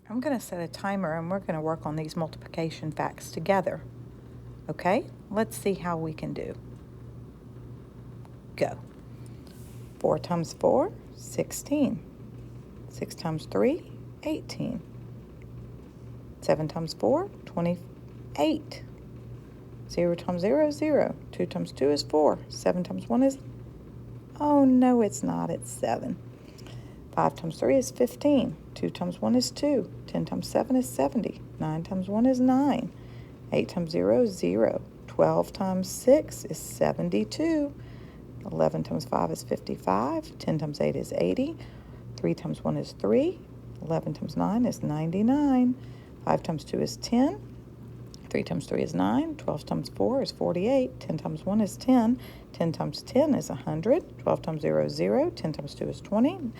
I'm going to set a timer and we're going to work on these multiplication facts together. Okay, let's see how we can do. Go. 4 times 4, 16. 6 times 3, 18. 7 times 4, 28. 0 times 0 is 0. 2 times 2 is 4. 7 times 1 is... Oh, no, it's not. It's 7. 5 times 3 is 15. 2 times 1 is 2. 10 times 7 is 70. 9 times 1 is 9. 8 times 0 is 0. 12 times 6 is 72. 11 times 5 is 55. 10 times 8 is 80. 3 times 1 is 3. 11 times 9 is 99. 5 times 2 is 10. 3 times 3 is 9. 12 times 4 is 48. 10 times 1 is 10. 10 times 10 is 100. 12 times 0 is 0. 10 times 2 is 20.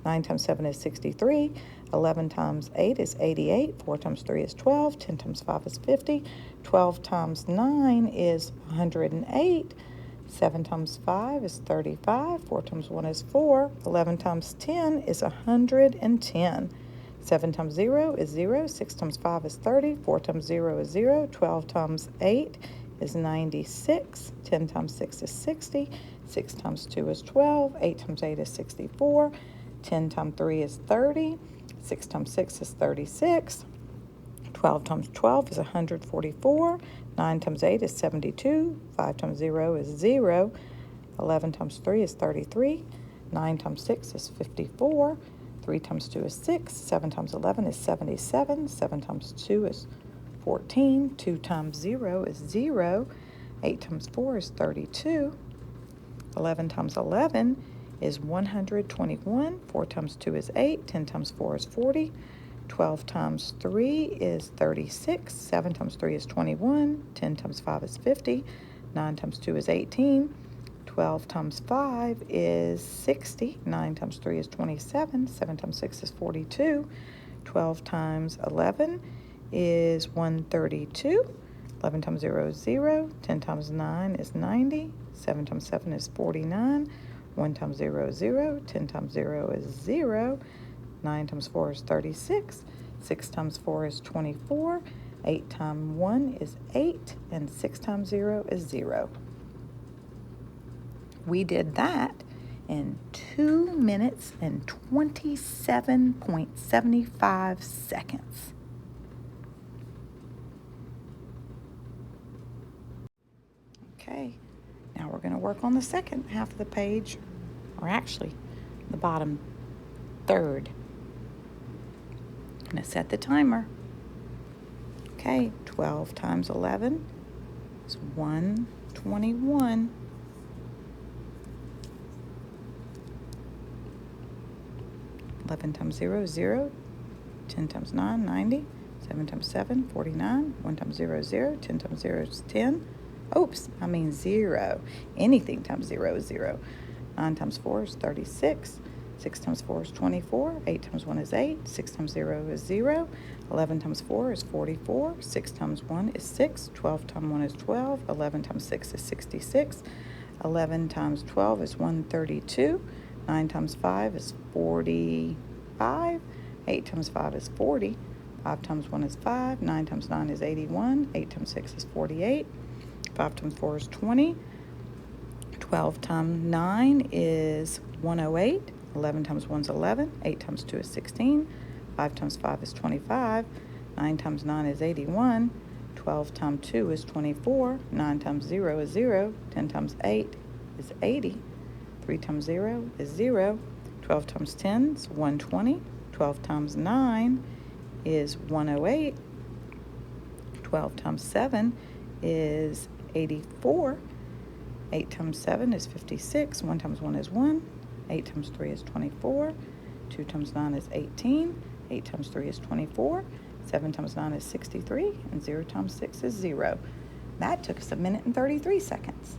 9 times 7 is 63. 11 times 8 is 88. 4 times 3 is 12. 10 times 5 is 50. 12 times 9 is 108. 7 times 5 is 35. 4 times 1 is 4. 11 times 10 is 110. 7 times 0 is 0. 6 times 5 is 30. 4 times 0 is 0. 12 times 8 is 96. 10 times 6 is 60. 6 times 2 is 12. 8 times 8 is 64. 10 times 3 is 30. 6 times 6 is 36. 12 times 12 is 144. 9 times 8 is 72. 5 times 0 is 0. 11 times 3 is 33. 9 times 6 is 54. 3 times 2 is 6. 7 times 11 is 77. 7 times 2 is 14. 2 times 0 is 0. 8 times 4 is 32. 11 times 11 is 121. 4 times 2 is 8. 10 times 4 is 40. 12 times 3 is 36. 7 times 3 is 21. 10 times 5 is 50. 9 times 2 is 18. 12 times 5 is 60. 9 times 3 is 27. 7 times 6 is 42. 12 times 11 is 132. 11 times 0 is 0. 10 times 9 is 90. 7 times 7 is 49. 1 times 0 is 0. 10 times 0 is 0. 9 times 4 is 36. 6 times 4 is 24. 8 times 1 is 8. And 6 times 0 is 0. We did that in 2 minutes and 27.75 seconds. Okay, now we're going to work on the second half of the page, or actually the bottom third. I'm going to set the timer. Okay, 12 times 11 is 121. 11 times 0 is 0. 10 times 9, 90. 7 times 7, 49. 1 times 0 is 0. 10 times 0 is 10. Oops, I mean 0. Anything times 0 is 0. 9 times 4 is 36. 6 times 4 is 24. 8 times 1 is 8. 6 times 0 is 0. 11 times 4 is 44. 6 times 1 is 6. 12 times 1 is 12. 11 times 6 is 66. 11 times 12 is 132. 9 times 5 is 45. 8 times 5 is 40. 5 times 1 is 5. 9 times 9 is 81. 8 times 6 is 48. 5 times 4 is 20. 12 times 9 is 108. 11 times 1 is 11. 8 times 2 is 16. 5 times 5 is 25. 9 times 9 is 81. 12 times 2 is 24. 9 times 0 is 0. 10 times 8 is 80. 3 times 0 is 0. 12 times 10 is 120. 12 times 9 is 108. 12 times 7 is 84. 8 times 7 is 56. 1 times 1 is 1. 8 times 3 is 24. 2 times 9 is 18. 8 times 3 is 24. 7 times 9 is 63. And 0 times 6 is 0. That took us 1 minute and 33 seconds.